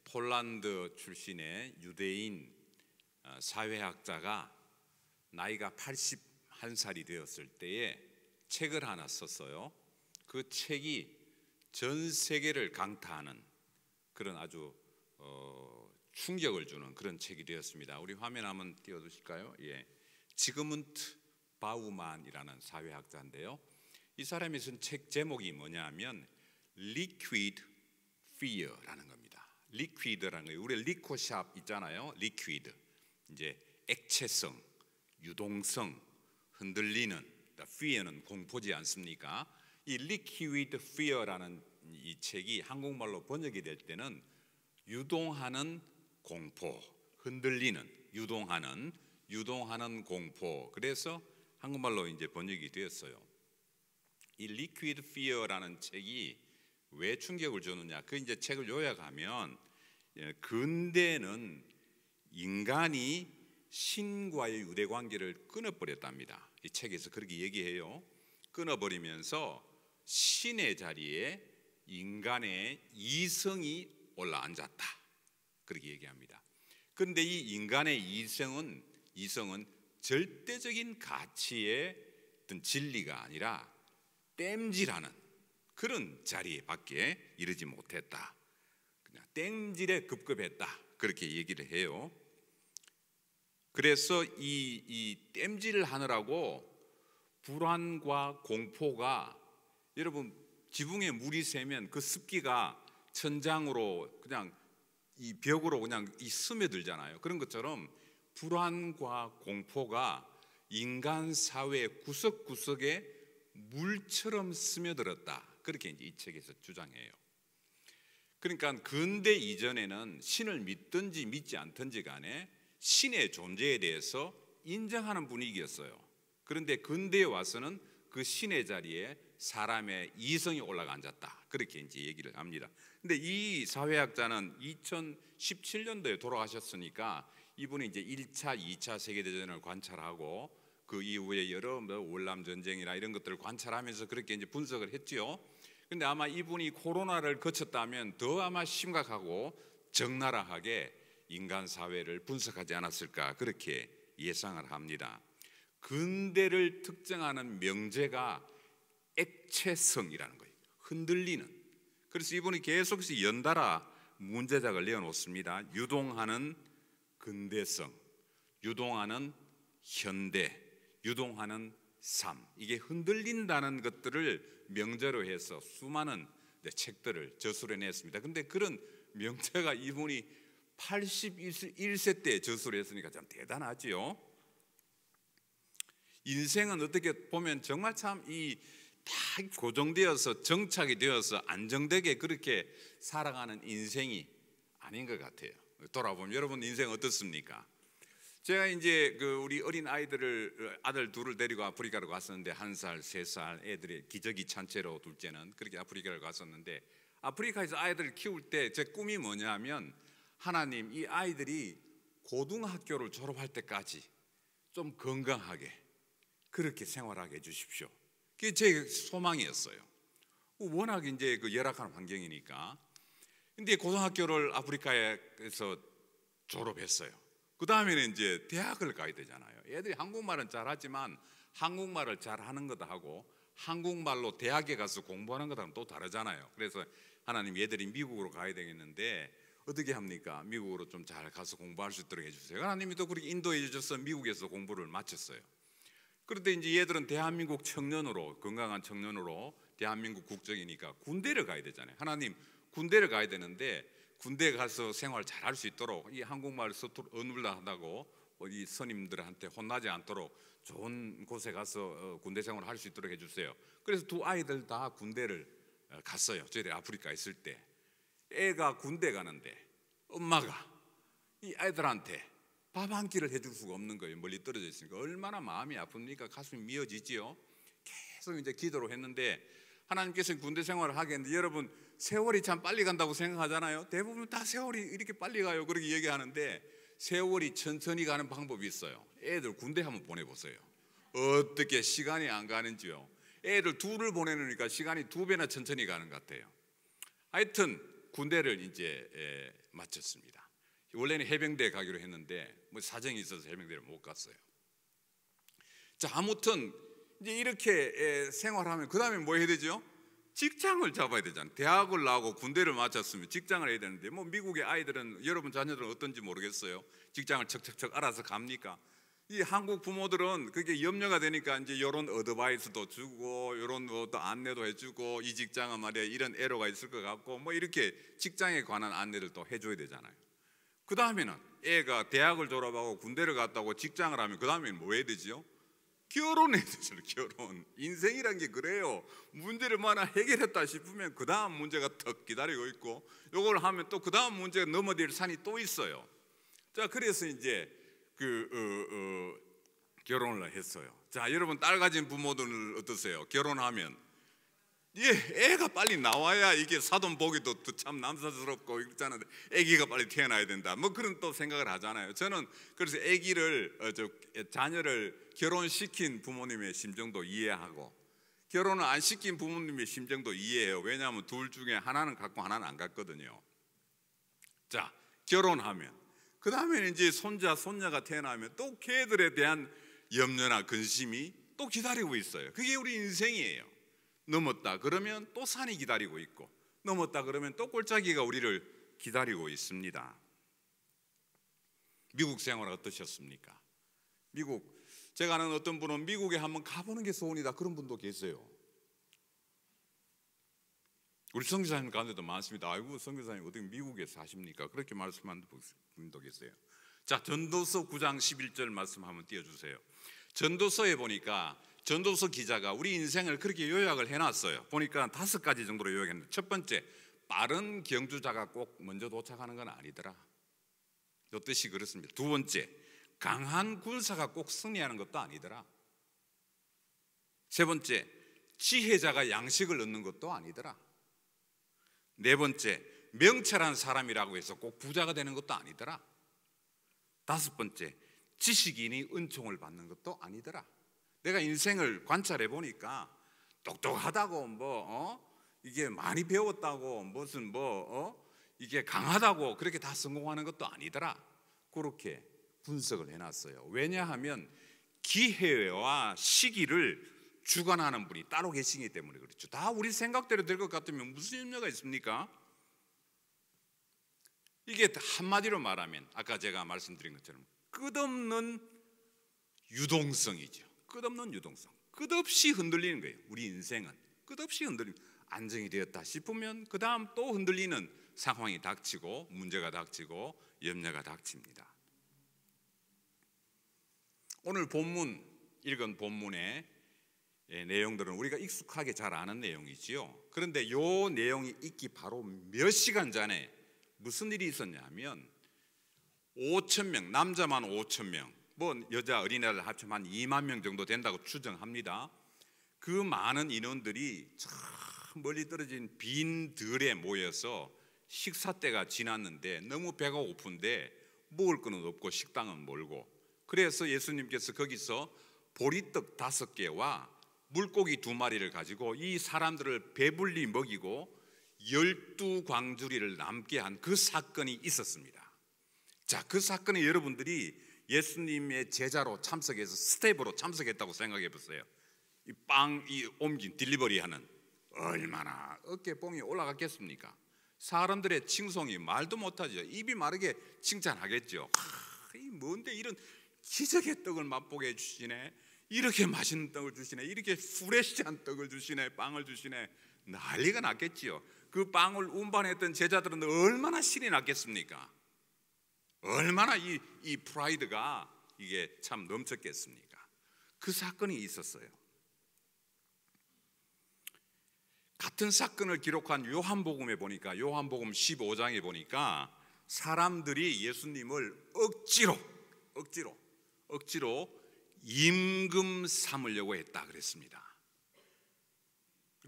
폴란드 출신의 유대인 사회학자가 나이가 81살이 되었을 때에 책을 하나 썼어요. 그 책이 전 세계를 강타하는 그런 아주 충격을 주는 그런 책이 되었습니다. 우리 화면 한번 띄워주실까요? 지그문트 바우만이라는 사회학자인데요. 이 사람이 쓴 책 제목이 뭐냐면 Liquid Fear라는 겁니다. 리퀴드라는 거예요. 우리 리코샵 있잖아요. 리퀴드, 이제 액체성, 유동성, 흔들리는, fear는 공포지 않습니까? 이 Liquid Fear라는 이 책이 한국말로 번역이 될 때는 유동하는 공포, 흔들리는, 유동하는 공포. 그래서 한국말로 이제 번역이 되었어요. 이 Liquid Fear라는 책이 왜 충격을 주느냐? 그 이제 책을 요약하면 근대는 인간이 신과의 유대 관계를 끊어버렸답니다. 이 책에서 그렇게 얘기해요. 끊어버리면서 신의 자리에 인간의 이성이 올라앉았다. 그렇게 얘기합니다. 그런데 이 인간의 이성은 절대적인 가치의 어떤 진리가 아니라 땜질하는 그런 자리에밖에 이르지 못했다. 그냥 땜질에 급급했다. 그렇게 얘기를 해요. 그래서 이 땜질을 하느라고 불안과 공포가, 여러분 지붕에 물이 새면 그 습기가 천장으로 그냥 이 벽으로 그냥 스며들잖아요. 그런 것처럼 불안과 공포가 인간 사회 구석구석에 물처럼 스며들었다. 그렇게 이제 이 책에서 주장해요. 그러니까 근대 이전에는 신을 믿든지 믿지 않든지 간에 신의 존재에 대해서 인정하는 분위기였어요. 그런데 근대에 와서는 그 신의 자리에 사람의 이성이 올라가 앉았다. 그렇게 이제 얘기를 합니다. 근데 이 사회학자는 2017년도에 돌아가셨으니까 이분이 이제 1차, 2차 세계대전을 관찰하고 그 이후에 여러 월남 전쟁이나 이런 것들을 관찰하면서 그렇게 이제 분석을 했지요. 근데 아마 이분이 코로나를 거쳤다면 더 아마 심각하고 적나라하게 인간 사회를 분석하지 않았을까 그렇게 예상을 합니다. 근대를 특정하는 명제가 액체성이라는 거예요. 흔들리는. 그래서 이분이 계속해서 연달아 문제작을 내어놓습니다. 유동하는 근대성, 유동하는 현대, 유동하는 삶. 이게 흔들린다는 것들을 명제로 해서 수많은 책들을 저술해 냈습니다. 근데 그런 명제가 이분이 81세 때 저술을 했으니까 참 대단하지요. 인생은 어떻게 보면 정말 참 다 고정되어서 정착이 되어서 안정되게 그렇게 살아가는 인생이 아닌 것 같아요. 돌아보면 여러분 인생 어떻습니까? 제가 이제 우리 어린 아들 둘을 데리고 아프리카로 갔었는데 1살, 3살 애들이 기저귀 찬 채로 둘째는 그렇게 아프리카를 갔었는데 아프리카에서 아이들을 키울 때 제 꿈이 뭐냐면 하나님 이 아이들이 고등학교를 졸업할 때까지 좀 건강하게 그렇게 생활하게 해주십시오. 그게 제 소망이었어요. 워낙 이제 열악한 환경이니까. 근데 고등학교를 아프리카에서 졸업했어요. 그 다음에는 이제 대학을 가야 되잖아요. 애들이 한국말은 잘하지만 한국말을 잘하는 것하고 한국말로 대학에 가서 공부하는 것하고는 또 다르잖아요. 그래서 하나님 얘들이 미국으로 가야 되겠는데 어떻게 합니까? 미국으로 좀 잘 가서 공부할 수 있도록 해주세요. 하나님이 또 그렇게 인도해 주셔서 미국에서 공부를 마쳤어요. 그런데 이제 얘들은 대한민국 청년으로, 건강한 청년으로 대한민국 국적이니까 군대를 가야 되잖아요. 하나님 군대를 가야 되는데 군대에 가서 생활 잘 할 수 있도록 이 한국말 어눌다 한다고 이 스님들한테 혼나지 않도록 좋은 곳에 가서 군대 생활을 할 수 있도록 해주세요. 그래서 두 아이들 다 군대를 갔어요. 저희들이 아프리카 있을 때 애가 군대 가는데 엄마가 이 아이들한테 밥 한 끼를 해줄 수가 없는 거예요. 멀리 떨어져 있으니까 얼마나 마음이 아픕니까? 가슴이 미어지지요. 계속 이제 기도를 했는데 하나님께서 군대 생활을 하게 했는데 여러분 세월이 참 빨리 간다고 생각하잖아요. 대부분 다 세월이 이렇게 빨리 가요. 그렇게 얘기하는데 세월이 천천히 가는 방법이 있어요. 애들 군대 한번 보내보세요. 어떻게 시간이 안 가는지요. 애들 둘을 보내놓으니까 시간이 2배나 천천히 가는 것 같아요. 하여튼 군대를 이제 마쳤습니다. 원래는 해병대에 가기로 했는데 뭐 사정이 있어서 해병대를 못 갔어요. 자, 아무튼 이제 이렇게 생활하면 그 다음에 뭐 해야 되죠? 직장을 잡아야 되잖아요. 대학을 나오고 군대를 마쳤으면 직장을 해야 되는데, 뭐 미국의 아이들은, 여러분 자녀들은 어떤지 모르겠어요. 직장을 척척척 알아서 갑니까? 이 한국 부모들은 그게 염려가 되니까 이제 이런 어드바이스도 주고 이런 것도 안내도 해주고, 이 직장은 말이야 이런 애로가 있을 것 같고, 뭐 이렇게 직장에 관한 안내를 또 해줘야 되잖아요. 그 다음에는 애가 대학을 졸업하고 군대를 갔다고 직장을 하면 그 다음에는 뭐 해야 되죠? 결혼해야 되잖아요. 결혼. 인생이란 게 그래요. 문제를 하나 해결했다 싶으면 그 다음 문제가 턱 기다리고 있고, 요걸 하면 또 그 다음 문제가 넘어질 산이 또 있어요. 자, 그래서 이제 결혼을 했어요. 자, 여러분 딸 가진 부모들은 어떠세요? 결혼하면 애가 빨리 나와야 이게 사돈 보기도 참 남사스럽고 그렇잖아요. 아기가 빨리 태어나야 된다, 뭐 그런 또 생각을 하잖아요. 저는 그래서 자녀를 결혼시킨 부모님의 심정도 이해하고, 결혼을 안 시킨 부모님의 심정도 이해해요. 왜냐하면 둘 중에 하나는 갖고 하나는 안 갖거든요. 자, 결혼하면 그 다음에 이제 손자 손녀가 태어나면 또 걔들에 대한 염려나 근심이 또 기다리고 있어요. 그게 우리 인생이에요. 넘었다 그러면 또 산이 기다리고 있고, 넘었다 그러면 또 골짜기가 우리를 기다리고 있습니다. 미국 생활 어떠셨습니까? 미국, 제가 아는 어떤 분은 미국에 한번 가보는 게 소원이다, 그런 분도 계세요. 우리 선교사님 가운데도 많습니다. 아이고, 선교사님 어떻게 미국에 사십니까? 그렇게 말씀하는 분도 계세요. 자, 전도서 9장 11절 말씀 한번 띄워주세요. 전도서에 보니까 전도서 기자가 우리 인생을 그렇게 요약을 해놨어요. 보니까 5가지 정도로 요약했는데, 첫 번째, 빠른 경주자가 꼭 먼저 도착하는 건 아니더라. 이 뜻이 그렇습니다. 두 번째, 강한 군사가 꼭 승리하는 것도 아니더라. 세 번째, 지혜자가 양식을 얻는 것도 아니더라. 네 번째, 명철한 사람이라고 해서 꼭 부자가 되는 것도 아니더라. 다섯 번째, 지식인이 은총을 받는 것도 아니더라. 내가 인생을 관찰해 보니까 똑똑하다고 이게 많이 배웠다고 무슨 이게 강하다고 그렇게 다 성공하는 것도 아니더라. 그렇게 분석을 해놨어요. 왜냐하면 기회와 시기를 주관하는 분이 따로 계시기 때문에 그렇죠. 다 우리 생각대로 될 것 같으면 무슨 염려가 있습니까? 이게 한마디로 말하면 아까 제가 말씀드린 것처럼 끝없는 유동성이죠. 끝없는 유동성. 끝없이 흔들리는 거예요. 우리 인생은 끝없이 흔들리는, 안정이 되었다 싶으면 그 다음 또 흔들리는 상황이 닥치고, 문제가 닥치고, 염려가 닥칩니다. 오늘 본문, 읽은 본문의 내용들은 우리가 익숙하게 잘 아는 내용이지요. 그런데 이 내용이 있기 바로 몇 시간 전에 무슨 일이 있었냐면 5,000명, 남자만 5,000명, 뭐 여자 어린애들 합치면 한 2만 명 정도 된다고 추정합니다. 그 많은 인원들이 저 멀리 떨어진 빈 들에 모여서 식사 때가 지났는데 너무 배가 고픈데 먹을 거는 없고 식당은 멀고, 그래서 예수님께서 거기서 보리떡 5개와 물고기 2마리를 가지고 이 사람들을 배불리 먹이고 12광주리를 남게 한 그 사건이 있었습니다. 자, 그 사건에 여러분들이 예수님의 제자로 참석해서 스텝으로 참석했다고 생각해 보세요. 이 빵이 옮긴 딜리버리 하는, 얼마나 어깨뽕이 올라갔겠습니까? 사람들의 칭송이 말도 못하죠. 입이 마르게 칭찬하겠죠. 이 뭔데 이런 기적의 떡을 맛보게 해주시네, 이렇게 맛있는 떡을 주시네, 이렇게 프레시한 떡을 주시네, 빵을 주시네, 난리가 났겠지요. 그 빵을 운반했던 제자들은 얼마나 신이 났겠습니까? 얼마나 이 프라이드가 이게 참 넘쳤겠습니까? 그 사건이 있었어요. 같은 사건을 기록한 요한복음에 보니까, 요한복음 15장에 보니까 사람들이 예수님을 억지로 임금 삼으려고 했다 그랬습니다.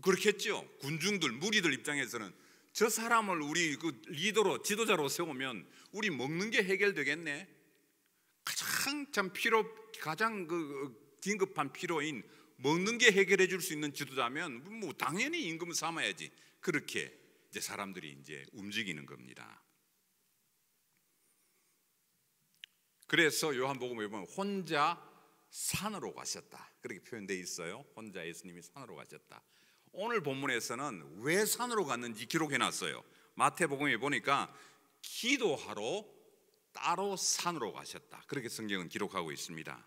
그렇겠죠. 군중들, 무리들 입장에서는 저 사람을 우리 그 리더로, 지도자로 세우면 우리 먹는 게 해결되겠네. 가장 긴급한 필요인 먹는 게 해결해 줄 수 있는 지도자면 뭐 당연히 임금 삼아야지, 그렇게 이제 사람들이 이제 움직이는 겁니다. 그래서 요한복음에 보면 혼자 산으로 가셨다, 그렇게 표현되어 있어요. 혼자 예수님이 산으로 가셨다. 오늘 본문에서는 왜 산으로 갔는지 기록해 놨어요. 마태복음에 보니까 기도하러 따로 산으로 가셨다, 그렇게 성경은 기록하고 있습니다.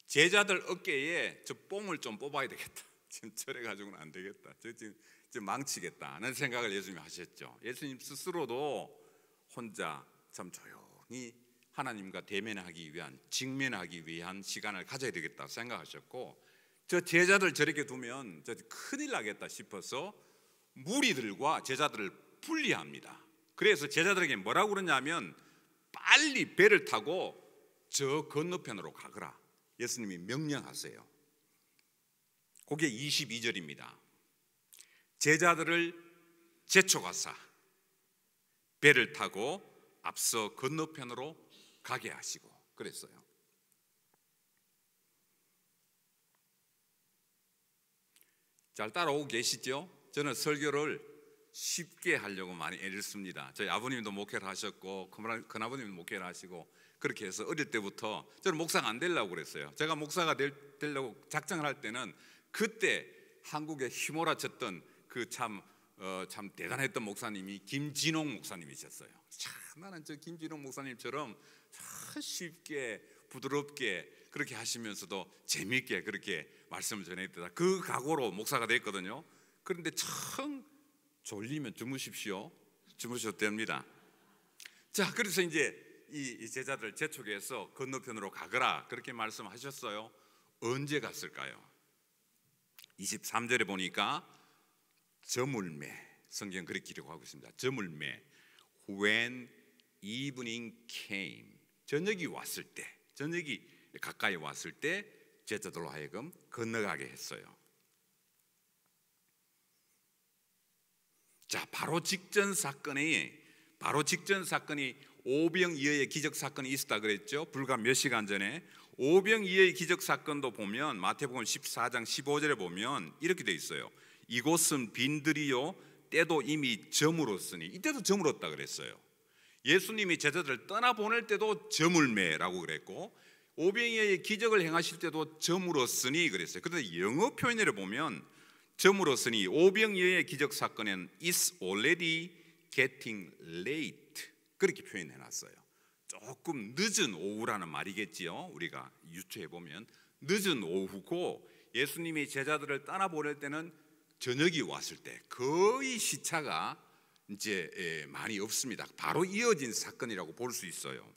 제자들 어깨에 저 뽕을 좀 뽑아야 되겠다, 지금 저래 가지고는 안 되겠다, 지금 망치겠다는 생각을 예수님이 하셨죠. 예수님 스스로도 혼자 참 조용히 하나님과 대면하기 위한, 직면하기 위한 시간을 가져야 되겠다 생각하셨고, 저 제자들 저렇게 두면 저 큰일 나겠다 싶어서 무리들과 제자들을 분리합니다. 그래서 제자들에게 뭐라고 그러냐면 빨리 배를 타고 저 건너편으로 가거라, 예수님이 명령하세요. 그게 22절입니다. 제자들을 제초가사 배를 타고 앞서 건너편으로 가게 하시고 그랬어요. 잘 따라오고 계시죠? 저는 설교를 쉽게 하려고 많이 애를 씁니다. 저희 아버님도 목회를 하셨고 큰아버님도 목회를 하시고, 그렇게 해서 어릴 때부터 저는 목사가 안 되려고 그랬어요. 제가 목사가 되려고 작정을 할 때는 그때 한국에 휘몰아쳤던 그 참 대단했던 목사님이 김진홍 목사님이셨어요. 참 나는 저 김진홍 목사님처럼 참 쉽게 부드럽게 그렇게 하시면서도 재미있게 그렇게 말씀을 전했다, 그 각오로 목사가 됐거든요. 그런데 참 졸리면 주무셔도 됩니다. 자, 그래서 이제 이 제자들 재촉해서 건너편으로 가거라, 그렇게 말씀하셨어요. 언제 갔을까요? 23절에 보니까 저물매, 성경 그렇게 기록하고 있습니다. 저물매, when evening came, 저녁이 왔을 때, 저녁이 가까이 왔을 때 제자들로 하여금 건너가게 했어요. 자, 바로 직전 사건이 오병이어의 기적 사건이 있었다 그랬죠. 불과 몇 시간 전에 오병이어의 기적 사건도 보면 마태복음 14장 15절에 보면 이렇게 돼 있어요. 이곳은 빈들이요 때도 이미 저물었으니, 이때도 저물었다 그랬어요. 예수님이 제자들을 떠나보낼 때도 저물매라고 그랬고, 오병이어의 기적을 행하실 때도 저물었으니 그랬어요. 그런데 영어 표현을 보면 저물었으니 오병이어의 기적 사건은 is already getting late, 그렇게 표현해 놨어요. 조금 늦은 오후라는 말이겠지요. 우리가 유추해 보면 늦은 오후고, 예수님이 제자들을 떠나보낼 때는 저녁이 왔을 때, 거의 시차가 이제 많이 없습니다. 바로 이어진 사건이라고 볼 수 있어요.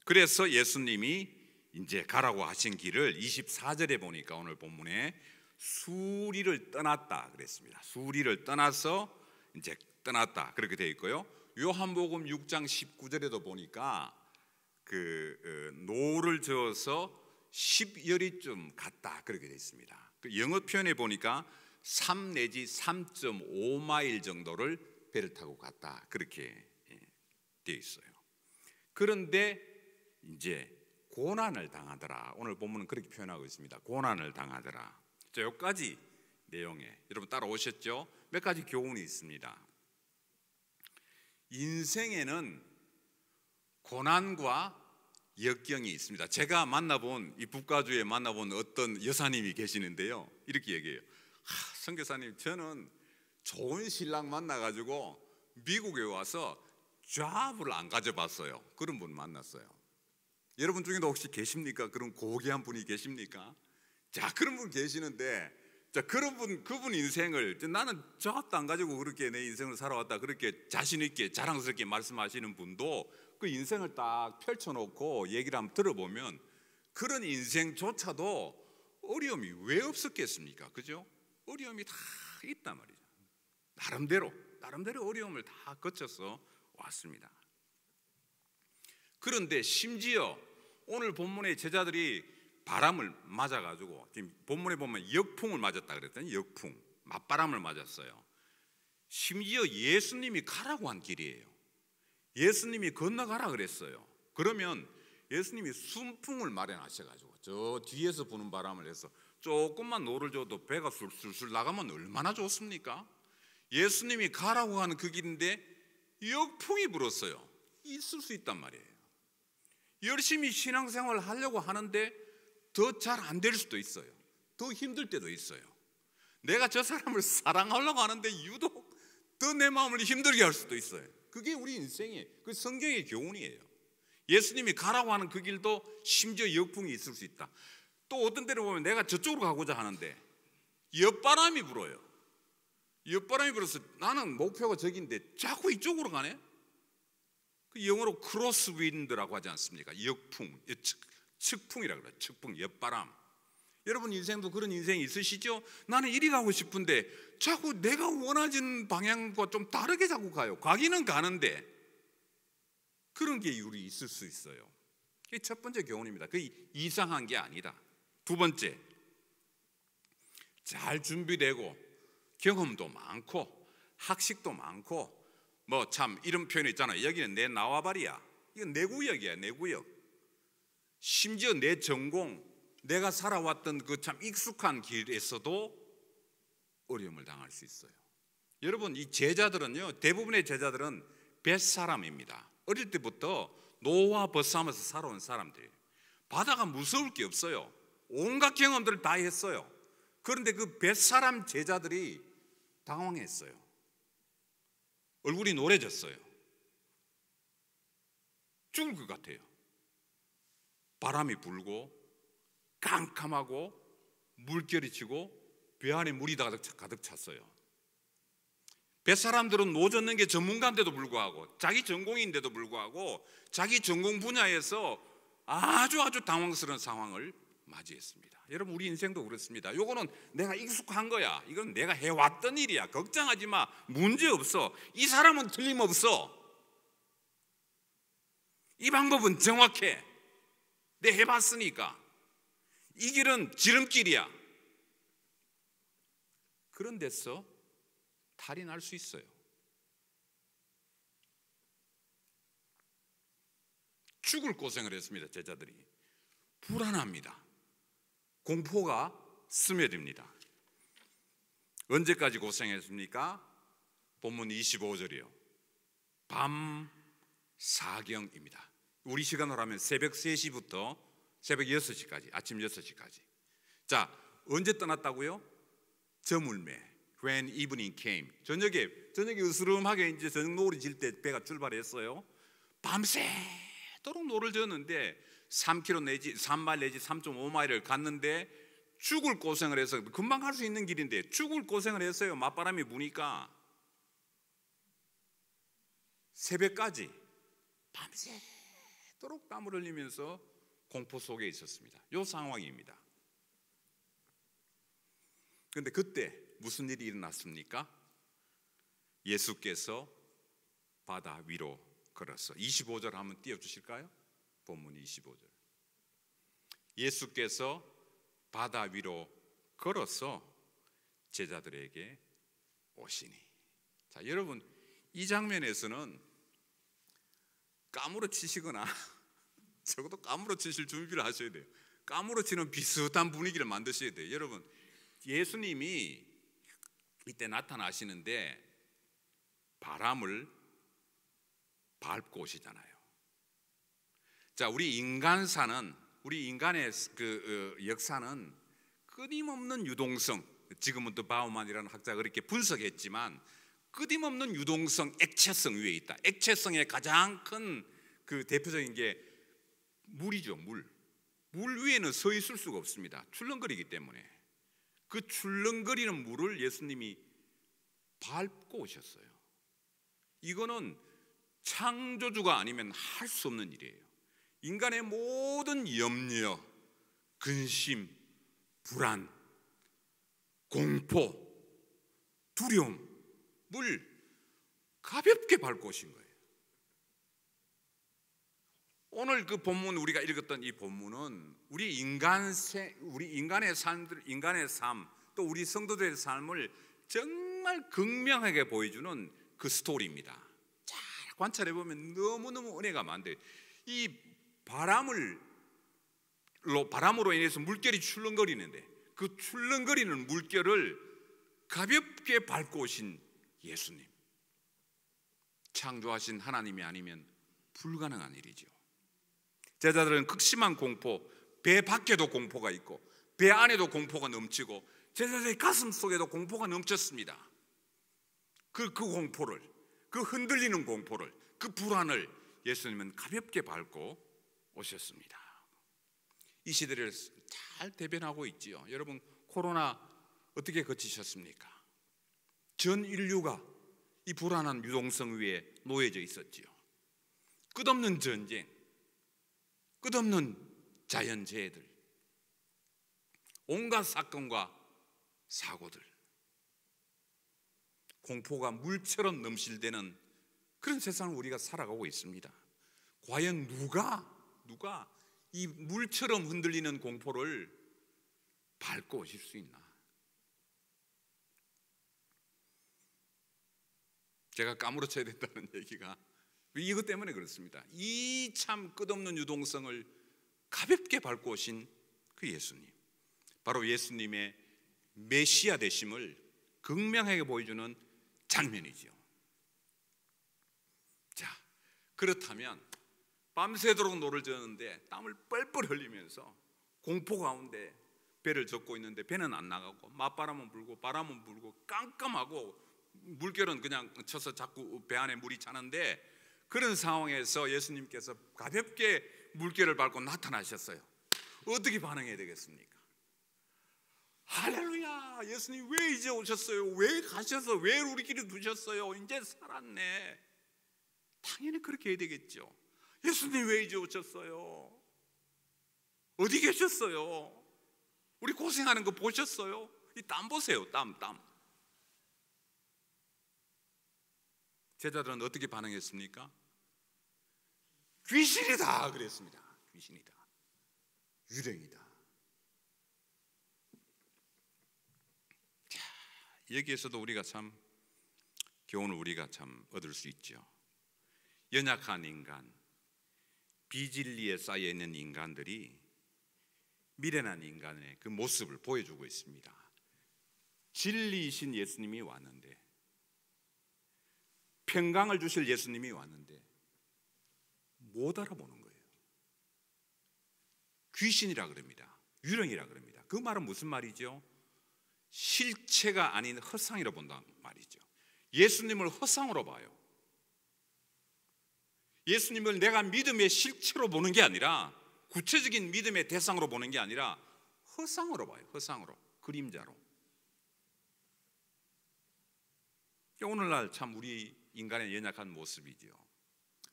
그래서 예수님이 이제 가라고 하신 길을 24절에 보니까 오늘 본문에 수리를 떠났다 그랬습니다. 수리를 떠나서 이제 떠났다, 그렇게 되어 있고요. 요한복음 6장 19절에도 보니까 노를 저어서 10여리쯤 갔다, 그렇게 되어 있습니다. 그 영어 표현에 보니까 3 내지 3.5마일 정도를 배를 타고 갔다, 그렇게 되어 있어요. 그런데 이제 고난을 당하더라, 오늘 본문은 그렇게 표현하고 있습니다. 고난을 당하더라. 자, 여기까지 내용에 여러분 따라오셨죠? 몇 가지 교훈이 있습니다. 인생에는 고난과 역경이 있습니다. 제가 만나본, 이 북가주에 만나본 어떤 여사님이 계시는데요, 이렇게 얘기해요. 선교사님, 저는 좋은 신랑 만나가지고 미국에 와서 잡을 안 가져봤어요. 그런 분 만났어요. 여러분 중에도 혹시 계십니까? 그런 고귀한 분이 계십니까? 자, 그런 분 계시는데, 자, 그분 인생을, 나는 잡도 안 가지고 그렇게 내 인생을 살아왔다, 그렇게 자신 있게 자랑스럽게 말씀하시는 분도 그 인생을 딱 펼쳐놓고 얘기를 한번 들어보면 그런 인생조차도 어려움이 왜 없었겠습니까? 그죠? 어려움이 다 있단 말이죠. 나름대로 어려움을 다 거쳐서 왔습니다. 그런데 심지어 오늘 본문의 제자들이 바람을 맞아가지고, 지금 본문에 보면 역풍을 맞았다 그랬더니 역풍, 맞바람을 맞았어요. 심지어 예수님이 가라고 한 길이에요. 예수님이 건너가라 그랬어요. 그러면 예수님이 순풍을 마련하셔가지고 저 뒤에서 부는 바람을 해서 조금만 노를 줘도 배가 술술 나가면 얼마나 좋습니까? 예수님이 가라고 하는 그 길인데 역풍이 불었어요. 있을 수 있단 말이에요. 열심히 신앙생활을 하려고 하는데 더 잘 안 될 수도 있어요. 더 힘들 때도 있어요. 내가 저 사람을 사랑하려고 하는데 유독 더 내 마음을 힘들게 할 수도 있어요. 그게 우리 인생의 그 성경의 교훈이에요. 예수님이 가라고 하는 그 길도 심지어 역풍이 있을 수 있다. 또 어떤 때를 보면 내가 저쪽으로 가고자 하는데 옆바람이 불어요. 옆바람이 불어서 나는 목표가 저기인데 자꾸 이쪽으로 가네. 그 영어로 크로스 윈드라고 하지 않습니까? 역풍, 측풍이라고 그래요. 측풍, 옆바람. 여러분 인생도 그런 인생이 있으시죠? 나는 이리 가고 싶은데 자꾸 내가 원하는 방향과 좀 다르게 자꾸 가요. 가기는 가는데 그런 게 우리 있을 수 있어요. 그게 첫 번째 교훈입니다. 그게 이상한 게 아니다. 두 번째, 잘 준비되고 경험도 많고 학식도 많고 뭐 참 이런 표현이 있잖아요. 여기는 내 나와바리야. 이건 내 구역이야. 내 구역. 심지어 내 전공, 내가 살아왔던 그 참 익숙한 길에서도 어려움을 당할 수 있어요. 여러분 이 제자들은요, 대부분의 제자들은 뱃사람입니다. 어릴 때부터 노와 벗삼아서 살아온 사람들이에요. 바다가 무서울 게 없어요. 온갖 경험들을 다 했어요. 그런데 그 뱃사람 제자들이 당황했어요. 얼굴이 노래졌어요. 죽을 것 같아요. 바람이 불고 깜깜하고 물결이 치고 배 안에 물이 가득 찼어요. 뱃사람들은 노 젓는 게 전문가인데도 불구하고 자기 전공인데도 불구하고 자기 전공 분야에서 아주 당황스러운 상황을 맞이했습니다. 여러분 우리 인생도 그렇습니다. 요거는 내가 익숙한 거야. 이건 내가 해왔던 일이야. 걱정하지 마. 문제 없어. 이 사람은 틀림없어. 이 방법은 정확해. 내가 해봤으니까. 이 길은 지름길이야. 그런 데서 탈이 날 수 있어요. 죽을 고생을 했습니다. 제자들이. 불안합니다. 공포가 스며듭니다. 언제까지 고생했습니까? 본문 25절이요. 밤 사경입니다. 우리 시간으로 하면 새벽 3시부터 새벽 6시까지, 아침 6시까지. 자, 언제 떠났다고요? 저물매. When evening came. 저녁에 으스름하게 이제 저녁 노을이 질 때 배가 출발했어요. 밤새도록 노를 졌는데 3km 내지 3마일 내지 3.5마일을 갔는데 죽을 고생을 해서 금방 갈 수 있는 길인데 죽을 고생을 했어요. 맞바람이 부니까 새벽까지 밤새도록 땀을 흘리면서 공포 속에 있었습니다. 이 상황입니다. 그런데 그때 무슨 일이 일어났습니까? 예수께서 바다 위로 걸어서 25절 한번 띄워주실까요? 본문 25절. 예수께서 바다 위로 걸어서 제자들에게 오시니. 자, 여러분 이 장면에서는 까무러치시거나 적어도 까무러치실 준비를 하셔야 돼요. 까무러치는 비슷한 분위기를 만드셔야 돼요. 여러분 예수님이 이때 나타나시는데 바람을 밟고 오시잖아요. 자, 우리 인간의 그 역사는 끊임없는 유동성, 지금은 또 바우만이라는 학자가 그렇게 분석했지만 끊임없는 유동성, 액체성 위에 있다. 액체성의 가장 큰 그 대표적인 게 물이죠. 물 위에는 서 있을 수가 없습니다. 출렁거리기 때문에. 그 출렁거리는 물을 예수님이 밟고 오셨어요. 이거는 창조주가 아니면 할 수 없는 일이에요. 인간의 모든 염려, 근심, 불안, 공포, 두려움을 가볍게 밟고 오신 거예요. 오늘 그 본문 우리가 읽었던 이 본문은 우리 인간의 삶, 또 우리 성도들의 삶을 정말 극명하게 보여주는 그 스토리입니다. 잘 관찰해 보면 너무너무 은혜가 많대요. 이 바람으로 인해서 물결이 출렁거리는데 그 출렁거리는 물결을 가볍게 밟고 오신 예수님, 창조하신 하나님이 아니면 불가능한 일이죠. 제자들은 극심한 공포, 배 밖에도 공포가 있고 배 안에도 공포가 넘치고 제자들의 가슴 속에도 공포가 넘쳤습니다. 그 공포를, 그 흔들리는 공포를, 그 불안을 예수님은 가볍게 밟고 오셨습니다. 이 시대를 잘 대변하고 있지요. 여러분, 코로나 어떻게 거치셨습니까? 전 인류가 이 불안한 유동성 위에 놓여져 있었지요. 끝없는 전쟁, 끝없는 자연재해들, 온갖 사건과 사고들, 공포가 물처럼 넘실대는 그런 세상을 우리가 살아가고 있습니다. 과연 누가 이 물처럼 흔들리는 공포를 밟고 오실 수 있나? 제가 까무러쳐야 된다는 얘기가 이것 때문에 그렇습니다. 이 참 끝없는 유동성을 가볍게 밟고 오신 그 예수님, 바로 예수님의 메시아 되심을 극명하게 보여주는 장면이죠. 자, 그렇다면 밤새도록 노를 저었는데 땀을 뻘뻘 흘리면서 공포 가운데 배를 젓고 있는데 배는 안 나가고 맞바람은 불고 바람은 불고 깜깜하고 물결은 그냥 쳐서 자꾸 배 안에 물이 차는데, 그런 상황에서 예수님께서 가볍게 물결을 밟고 나타나셨어요. 어떻게 반응해야 되겠습니까? 할렐루야, 예수님 왜 이제 오셨어요? 왜 가셔서 왜 우리끼리 두셨어요? 이제 살았네. 당연히 그렇게 해야 되겠죠. 예수님 왜 이제 오셨어요? 어디 계셨어요? 우리 고생하는 거 보셨어요? 이 땀 보세요. 땀. 제자들은 어떻게 반응했습니까? 귀신이다 그랬습니다. 귀신이다, 유령이다. 자, 여기에서도 우리가 참 교훈을 우리가 참 얻을 수 있죠. 연약한 인간, 비진리에 쌓여 있는 인간들이 미련한 인간의 그 모습을 보여주고 있습니다. 진리이신 예수님이 왔는데, 평강을 주실 예수님이 왔는데 못 알아보는 거예요. 귀신이라 그럽니다. 유령이라 그럽니다. 그 말은 무슨 말이죠? 실체가 아닌 허상이라 본다는 말이죠. 예수님을 허상으로 봐요. 예수님을 내가 믿음의 실체로 보는 게 아니라, 구체적인 믿음의 대상으로 보는 게 아니라 허상으로 봐요. 허상으로, 그림자로. 오늘날 참 우리 인간의 연약한 모습이죠.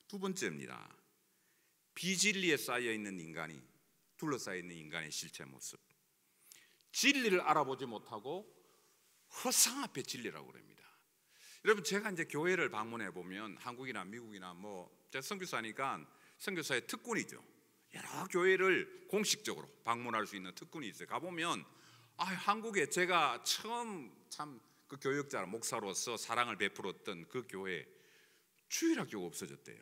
두 번째입니다. 비진리에 쌓여 있는 인간이, 둘러싸여 있는 인간의 실체 모습. 진리를 알아보지 못하고 허상 앞에 진리라고 그럽니다. 여러분, 제가 이제 교회를 방문해 보면 한국이나 미국이나 제가 선교사니까 선교사의 특권이죠. 여러 교회를 공식적으로 방문할 수 있는 특권이 있어요. 가보면 한국에 제가 처음 참 그 교역자, 목사로서 사랑을 베풀었던 그 교회 주일학교가 없어졌대요.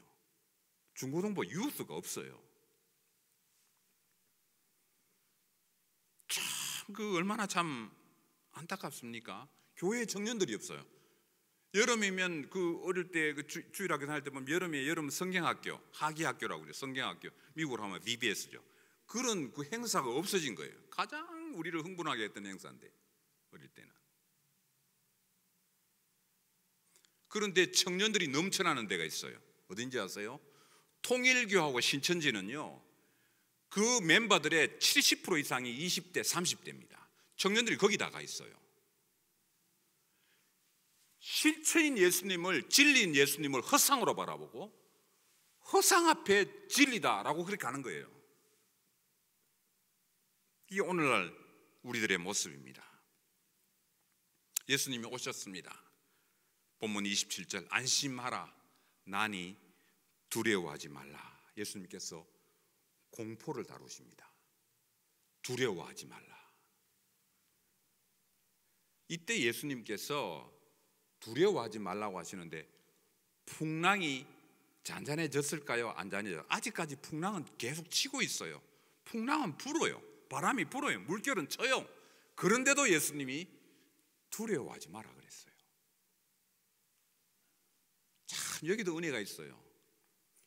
중고등부 유스가 없어요. 참 얼마나 참 안타깝습니까? 교회에 청년들이 없어요. 여름이면 어릴 때 주일학교 다닐 때 보면 여름에 여름 성경학교, 하기학교라고 그래요. 성경학교, 미국으로 하면 VBS죠. 그런 그 행사가 없어진 거예요. 가장 우리를 흥분하게 했던 행사인데, 어릴 때는. 그런데 청년들이 넘쳐나는 데가 있어요. 어딘지 아세요? 통일교하고 신천지는요, 그 멤버들의 70% 이상이 20대, 30대입니다. 청년들이 거기 다가 있어요. 실체인 예수님을, 진리인 예수님을 허상으로 바라보고 허상 앞에 진리다라고 그렇게 가는 거예요. 이게 오늘날 우리들의 모습입니다. 예수님이 오셨습니다. 본문 27절, 안심하라, 나니 두려워하지 말라. 예수님께서 공포를 다루십니다. 두려워하지 말라. 이때 예수님께서 두려워하지 말라고 하시는데, 풍랑이 잔잔해졌을까요? 안 잔해져요? 아직까지 풍랑은 계속 치고 있어요. 풍랑은 불어요. 바람이 불어요. 물결은 쳐요. 그런데도 예수님이 두려워하지 마라 그랬어요. 참 여기도 은혜가 있어요.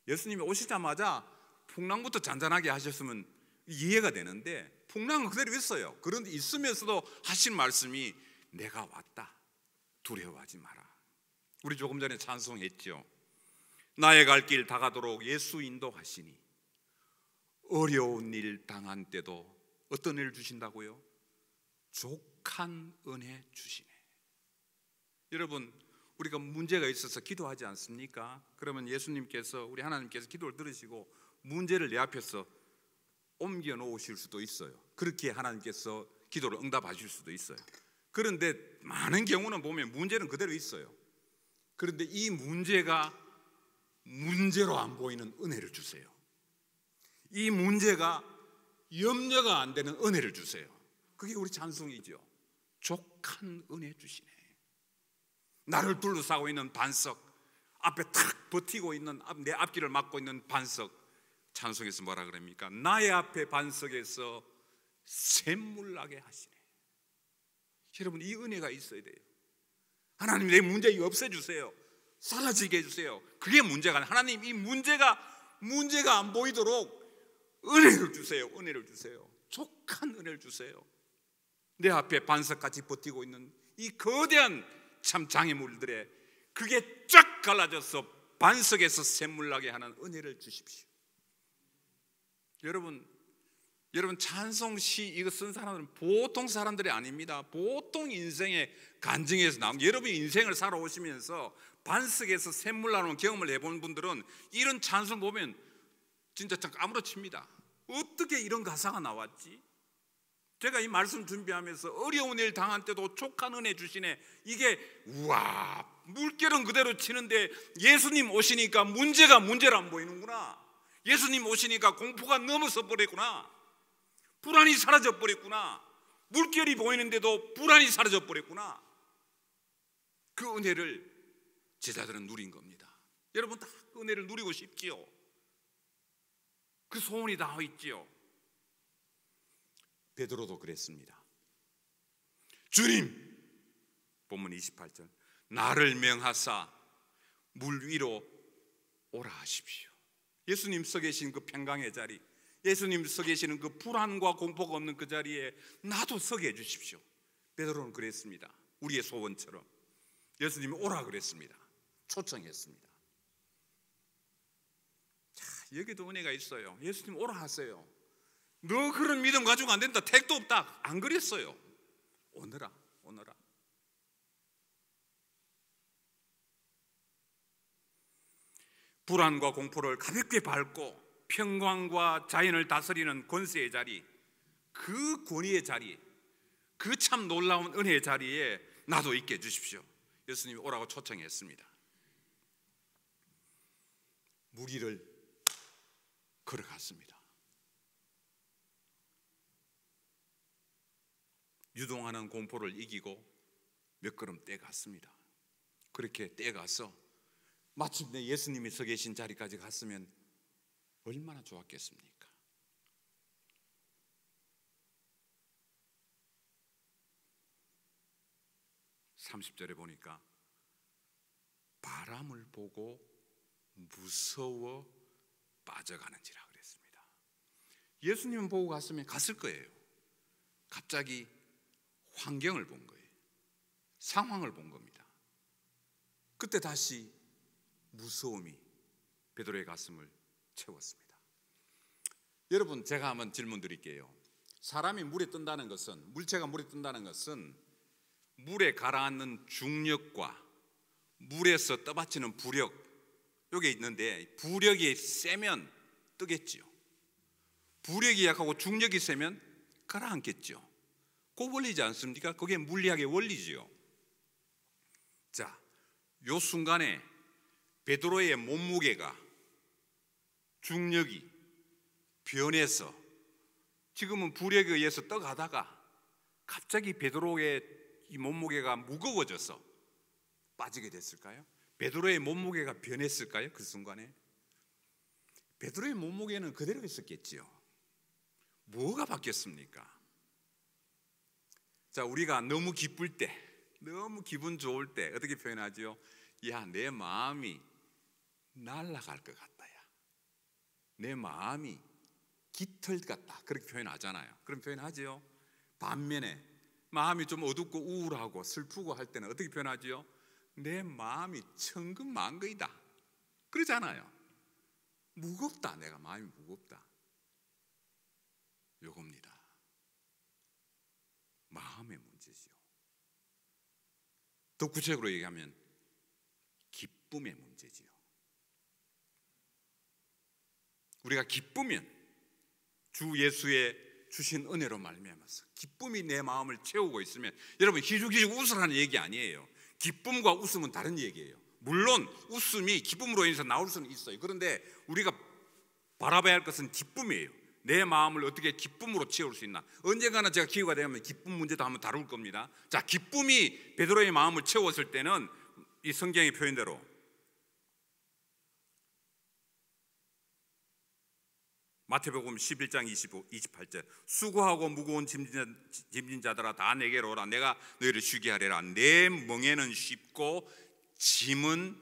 예수님이 오시자마자 풍랑부터 잔잔하게 하셨으면 이해가 되는데 풍랑은 그대로 있어요. 그런데 있으면서도 하신 말씀이 내가 왔다, 두려워하지 마라. 우리 조금 전에 찬송했죠. 나의 갈 길 다가도록 예수 인도하시니 어려운 일 당한 때도 어떤 일을 주신다고요? 족한 은혜 주시네. 여러분, 우리가 문제가 있어서 기도하지 않습니까? 그러면 예수님께서, 우리 하나님께서 기도를 들으시고 문제를 내 앞에서 옮겨 놓으실 수도 있어요. 그렇게 하나님께서 기도를 응답하실 수도 있어요. 그런데 많은 경우는 보면 문제는 그대로 있어요. 그런데 이 문제가 문제로 안 보이는 은혜를 주세요. 이 문제가 염려가 안 되는 은혜를 주세요. 그게 우리 찬송이죠. 족한 은혜 주시네. 나를 둘러싸고 있는 반석, 앞에 탁 버티고 있는, 내 앞길을 막고 있는 반석, 찬송에서 뭐라 그럽니까? 나의 앞에 반석에서 샘물 나게 하시네. 여러분, 이 은혜가 있어야 돼요. 하나님, 내 문제 없애주세요. 사라지게 해주세요. 그게 문제가 아니라 하나님, 이 문제가 안 보이도록 은혜를 주세요. 은혜를 주세요. 족한 은혜를 주세요. 내 앞에 반석같이 버티고 있는 이 거대한 참 장애물들에 그게 쫙 갈라져서 반석에서 샘물 나게 하는 은혜를 주십시오. 여러분 찬송시 이거 쓴 사람들은 보통 사람들이 아닙니다. 보통 인생의 간증에서 나온, 여러분이 인생을 살아오시면서 반석에서 샘물 나는 경험을 해본 분들은 이런 찬송 보면 진짜 참 아무렇칩니다. 어떻게 이런 가사가 나왔지? 제가 이 말씀 준비하면서 어려운 일 당한 때도 족한 은혜 주시네. 이게 우와, 물결은 그대로 치는데 예수님 오시니까 문제가 문제로 안 보이는구나. 예수님 오시니까 공포가 넘어서 버렸구나. 불안이 사라져 버렸구나. 물결이 보이는데도 불안이 사라져 버렸구나. 그 은혜를 제자들은 누린 겁니다. 여러분 다 그 은혜를 누리고 싶지요? 그 소원이 다 있지요? 베드로도 그랬습니다. 주님, 본문 28절, 나를 명하사 물 위로 오라 하십시오. 예수님 서 계신 그 평강의 자리, 예수님 서 계시는 그 불안과 공포가 없는 그 자리에 나도 서게 해주십시오. 베드로는 그랬습니다. 우리의 소원처럼 예수님이 오라 그랬습니다. 초청했습니다. 자, 여기도 은혜가 있어요. 예수님 오라 하세요. 너 그런 믿음 가지고 안 된다, 택도 없다, 안 그랬어요. 오너라. 불안과 공포를 가볍게 밟고 평강과 자연을 다스리는 권세의 자리, 그 권위의 자리, 그 참 놀라운 은혜의 자리에 나도 있게 해주십시오. 예수님이 오라고 초청했습니다. 물 위를 걸어갔습니다. 유동하는 공포를 이기고 몇 걸음 떼갔습니다. 그렇게 떼가서 마침내 예수님이 서 계신 자리까지 갔으면 얼마나 좋았겠습니까? (30절에) 보니까 바람을 보고 무서워 빠져가는지라 그랬습니다. 예수님 보고 갔으면 갔을 거예요. 갑자기 환경을 본 거예요. 상황을 본 겁니다. 그때 다시 무서움이 베드로의 가슴을 채웠습니다. 여러분, 제가 한번 질문 드릴게요. 사람이 물에 뜬다는 것은, 물체가 물에 뜬다는 것은 물에 가라앉는 중력과 물에서 떠받치는 부력, 이게 있는데 부력이 세면 뜨겠지요. 부력이 약하고 중력이 세면 가라앉겠죠. 그 원리지 않습니까? 그게 물리학의 원리지요. 자, 요 순간에 베드로의 몸무게가, 중력이 변해서 지금은 부력에 의해서 떠가다가 갑자기 베드로의 이 몸무게가 무거워져서 빠지게 됐을까요? 베드로의 몸무게가 변했을까요? 그 순간에 베드로의 몸무게는 그대로 있었겠지요. 뭐가 바뀌었습니까? 자, 우리가 너무 기쁠 때, 너무 기분 좋을 때 어떻게 표현하죠? 야, 내 마음이 날아갈 것 같다야. 내 마음이 깃털 같다. 그렇게 표현하잖아요. 그런 표현하지요. 반면에 마음이 좀 어둡고 우울하고 슬프고 할 때는 어떻게 표현하지요? 내 마음이 천근만근이다. 그러잖아요. 무겁다. 내가 마음이 무겁다. 요겁니다. 마음의 문제지요. 더 구체적으로 얘기하면 기쁨의 문제지요. 우리가 기쁘면 주 예수의 주신 은혜로 말미암아서 기쁨이 내 마음을 채우고 있으면, 여러분 희죽희죽 웃으라는 얘기 아니에요. 기쁨과 웃음은 다른 얘기예요. 물론 웃음이 기쁨으로 인해서 나올 수는 있어요. 그런데 우리가 바라봐야 할 것은 기쁨이에요. 내 마음을 어떻게 기쁨으로 채울 수 있나. 언젠가는 제가 기회가 되면 기쁨 문제도 한번 다룰 겁니다. 자, 기쁨이 베드로의 마음을 채웠을 때는 이 성경의 표현대로 마태복음 11장 28절 수고하고 무거운 짐진 자들아 다 내게로 오라. 내가 너희를 쉬게 하리라. 내 멍에는 쉽고 짐은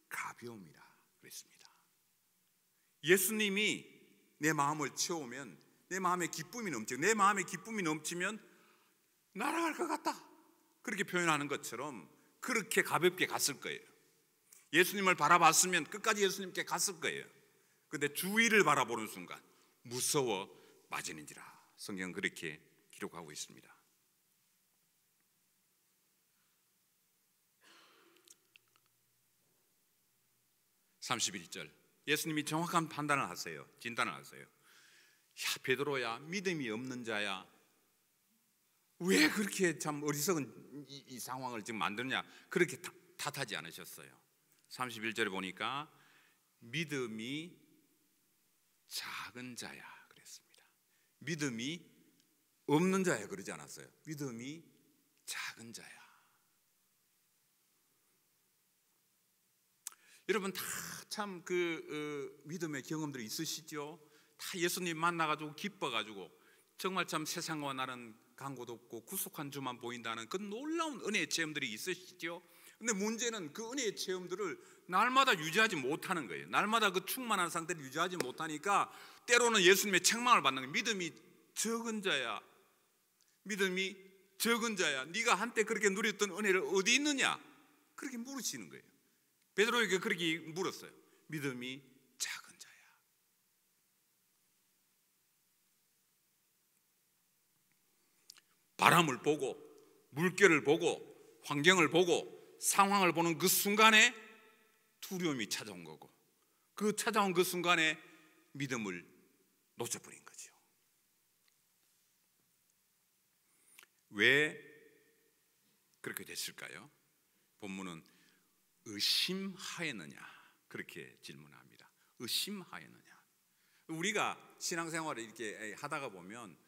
가벼움이라 그랬습니다. 예수님이 내 마음을 채우면 내 마음에 기쁨이 넘치고, 내 마음에 기쁨이 넘치면 날아갈 것 같다. 그렇게 표현하는 것처럼 그렇게 가볍게 갔을 거예요. 예수님을 바라봤으면 끝까지 예수님께 갔을 거예요. 그런데 주위를 바라보는 순간 무서워 빠지는지라. 성경은 그렇게 기록하고 있습니다. (31절) 예수님이 정확한 판단을 하세요. 진단을 하세요. 야, 베드로야, 믿음이 없는 자야, 왜 그렇게 참 어리석은 이 상황을 지금 만드느냐, 그렇게 탓하지 않으셨어요. 31절에 보니까 믿음이 작은 자야 그랬습니다. 믿음이 없는 자야 그러지 않았어요. 믿음이 작은 자야. 여러분 다 참 믿음의 경험들이 있으시죠? 다 예수님 만나가지고 기뻐가지고 정말 참 세상과 나는 간고도 없고 구속한 주만 보인다는 그 놀라운 은혜의 체험들이 있으시죠? 근데 문제는 그 은혜의 체험들을 날마다 유지하지 못하는 거예요. 날마다 그 충만한 상태를 유지하지 못하니까 때로는 예수님의 책망을 받는 거예요. 믿음이 적은 자야, 믿음이 적은 자야, 네가 한때 그렇게 누렸던 은혜를 어디 있느냐, 그렇게 물으시는 거예요. 베드로에게 그렇게 물었어요. 믿음이 작은 자야. 바람을 보고 물결을 보고 환경을 보고 상황을 보는 그 순간에 두려움이 찾아온 거고, 그 찾아온 그 순간에 믿음을 놓쳐버린 거죠. 왜 그렇게 됐을까요? 본문은 의심하였느냐 그렇게 질문합니다. 의심하였느냐. 우리가 신앙생활을 이렇게 하다가 보면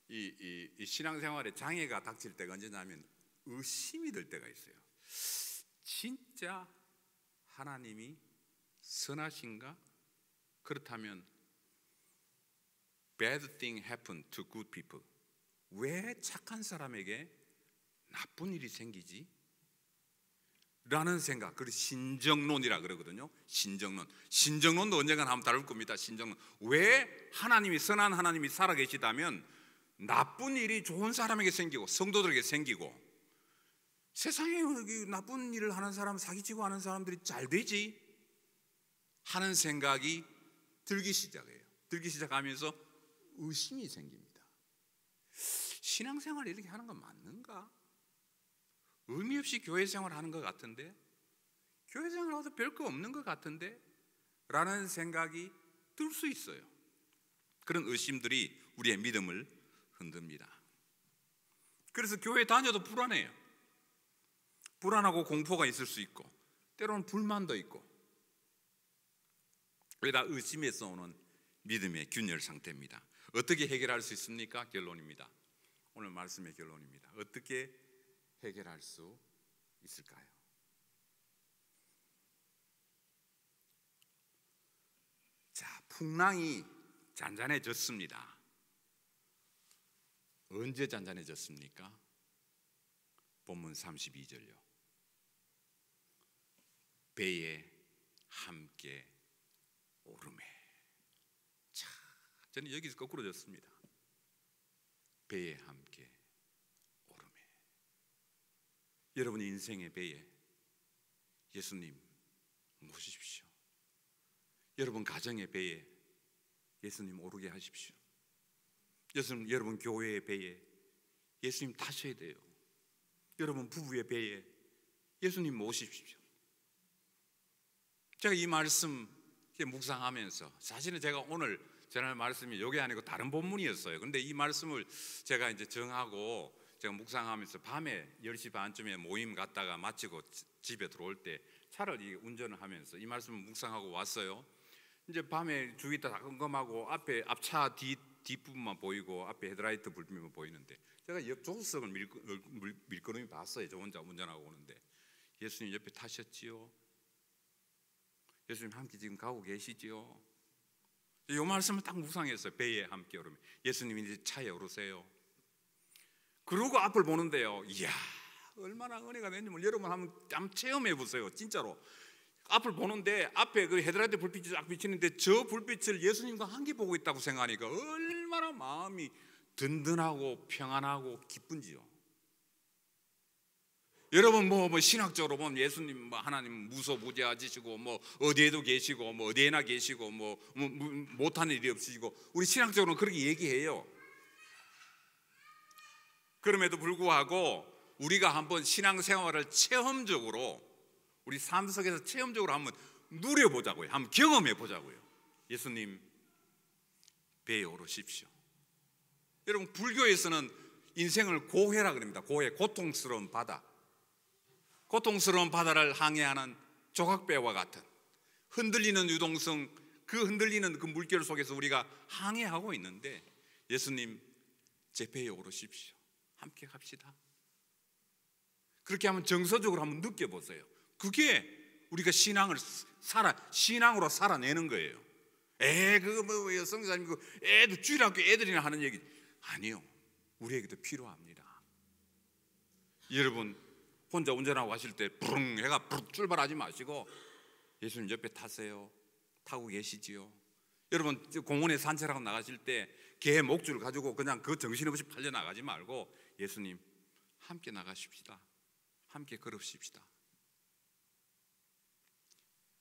이 신앙생활에 장애가 닥칠 때가 언제냐면 의심이 될 때가 있어요. 진짜 하나님이 선하신가? 그렇다면 bad thing happen to good people. 왜 착한 사람에게 나쁜 일이 생기지? 라는 생각, 그걸 신정론이라 그러거든요. 신정론도 언젠가 한번 다룰 겁니다. 신정론. 왜 하나님이, 선한 하나님이 살아계시다면 나쁜 일이 좋은 사람에게 생기고 성도들에게 생기고, 세상에 나쁜 일을 하는 사람, 사기치고 하는 사람들이 잘 되지 하는 생각이 들기 시작해요. 들기 시작하면서 의심이 생깁니다. 신앙생활을 이렇게 하는 건 맞는가? 의미 없이 교회 생활하는 것 같은데, 교회 생활하고도 별거 없는 것 같은데 라는 생각이 들 수 있어요. 그런 의심들이 우리의 믿음을 흔듭니다. 그래서 교회 다녀도 불안해요. 불안하고 공포가 있을 수 있고, 때로는 불만도 있고, 그게 다 의심에서 오는 믿음의 균열 상태입니다. 어떻게 해결할 수 있습니까? 결론입니다. 오늘 말씀의 결론입니다. 어떻게 해결할 수 있을까요? 자, 풍랑이 잔잔해졌습니다. 언제 잔잔해졌습니까? 본문 32절요. 배에 함께 함께 오르매. 자, 저는 여기서 거꾸로 졌습니다. 배에 함께 오르매. 여러분 인생의 배에 예수님 모십시오. 여러분 가정의 배에 예수님 오르게 하십시오. 여러분 교회의 배에 예수님 타셔야 돼요. 여러분 부부의 배에 예수님 모십시오. 제가 이 말씀 묵상하면서 사실은 제가 오늘 전할 말씀이 이게 아니고 다른 본문이었어요. 그런데 이 말씀을 제가 이제 정하고 제가 묵상하면서 밤에 10시 반쯤에 모임 갔다가 마치고 집에 들어올 때 차를 운전을 하면서 이 말씀을 묵상하고 왔어요. 이제 밤에 주위 다 깜깜하고 앞에 앞차 뒷부분만 보이고 앞에 헤드라이트 불빛만 보이는데 제가 옆 조수석을 밀끄러미 봤어요. 저 혼자 운전하고 오는데 예수님 옆에 타셨지요? 예수님 함께 지금 가고 계시지요? 이 말씀을 딱 묵상했어요. 배에 함께 오르면 예수님이 이제 차에 오르세요. 그러고 앞을 보는데요, 이야 얼마나 은혜가 되는지 여러분 한번 체험해 보세요. 진짜로 앞을 보는데 앞에 그 헤드라이트 불빛이 딱 비치는데 저 불빛을 예수님과 함께 보고 있다고 생각하니까 얼마나 마음이 든든하고 평안하고 기쁜지요. 여러분 뭐 신학적으로 보면 예수님 하나님 무소부재하시고 뭐 어디에도 계시고 뭐 어디에나 계시고 뭐 못하는 일이 없으시고 우리 신학적으로는 그렇게 얘기해요. 그럼에도 불구하고 우리가 한번 신앙생활을 체험적으로 우리 삶 속에서 체험적으로 한번 누려보자고요. 한번 경험해 보자고요. 예수님 배에 오르십시오. 여러분 불교에서는 인생을 고해라 그럽니다. 고해, 고통스러운 바다. 고통스러운 바다를 항해하는 조각배와 같은 흔들리는 유동성, 그 흔들리는 그 물결 속에서 우리가 항해하고 있는데 예수님 제 배에 오르십시오. 함께 갑시다. 그렇게 하면 정서적으로 한번 느껴보세요. 그게 우리가 신앙으로 살아내는 거예요. 그거 뭐 성사님이고 애들 주일학교 애들이나 하는 얘기 아니요. 우리에게도 필요합니다. 여러분 혼자 운전하고 가실 때 부릉 해가 부릉 출발하지 마시고 예수님 옆에 타세요. 타고 계시지요. 여러분 공원에 산책하고 나가실 때 개 목줄을 가지고 그냥 그 정신없이 팔려 나가지 말고 예수님 함께 나가십시다. 함께 걸으십시다.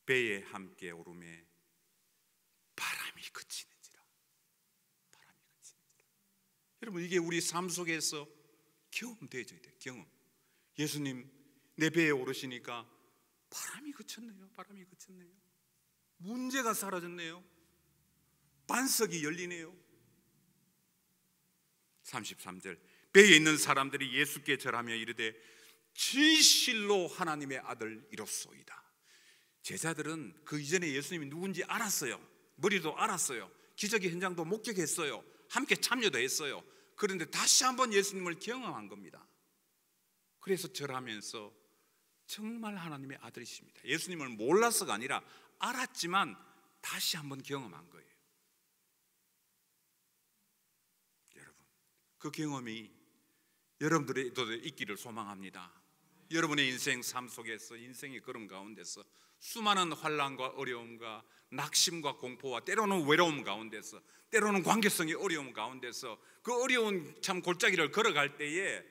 배에 함께 오르매 바람이 그치는지라. 바람이 그치는지라. 여러분 이게 우리 삶 속에서 경험되어져야 돼요. 경험. 예수님 내 배에 오르시니까 바람이 그쳤네요. 바람이 그쳤네요. 문제가 사라졌네요. 반석이 열리네요. 33절 배에 있는 사람들이 예수께 절하며 이르되 진실로 하나님의 아들 이롭소이다. 제자들은 그 이전에 예수님이 누군지 알았어요. 머리도 알았어요. 기적의 현장도 목격했어요. 함께 참여도 했어요. 그런데 다시 한번 예수님을 경험한 겁니다. 그래서 절하면서 정말 하나님의 아들이십니다. 예수님을 몰라서가 아니라 알았지만 다시 한번 경험한 거예요. 여러분 그 경험이 여러분들에도 있기를 소망합니다. 여러분의 인생 삶 속에서 인생의 걸음 가운데서 수많은 환난과 어려움과 낙심과 공포와 때로는 외로움 가운데서 때로는 관계성의 어려움 가운데서 그 어려운 참 골짜기를 걸어갈 때에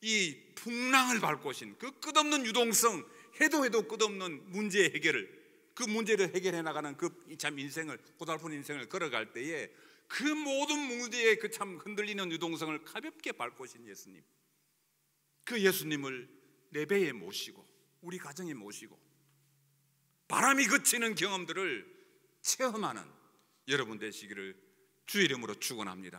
이 풍랑을 밟고 오신 그 끝없는 유동성 해도 끝없는 문제의 해결을 그 문제를 해결해 나가는 그 참 인생을 고달픈 인생을 걸어갈 때에 그 모든 문제의 그 참 흔들리는 유동성을 가볍게 밟고 오신 예수님 그 예수님을 내 배에 모시고 우리 가정에 모시고 바람이 그치는 경험들을 체험하는 여러분 되시기를 주의 이름으로 축원합니다.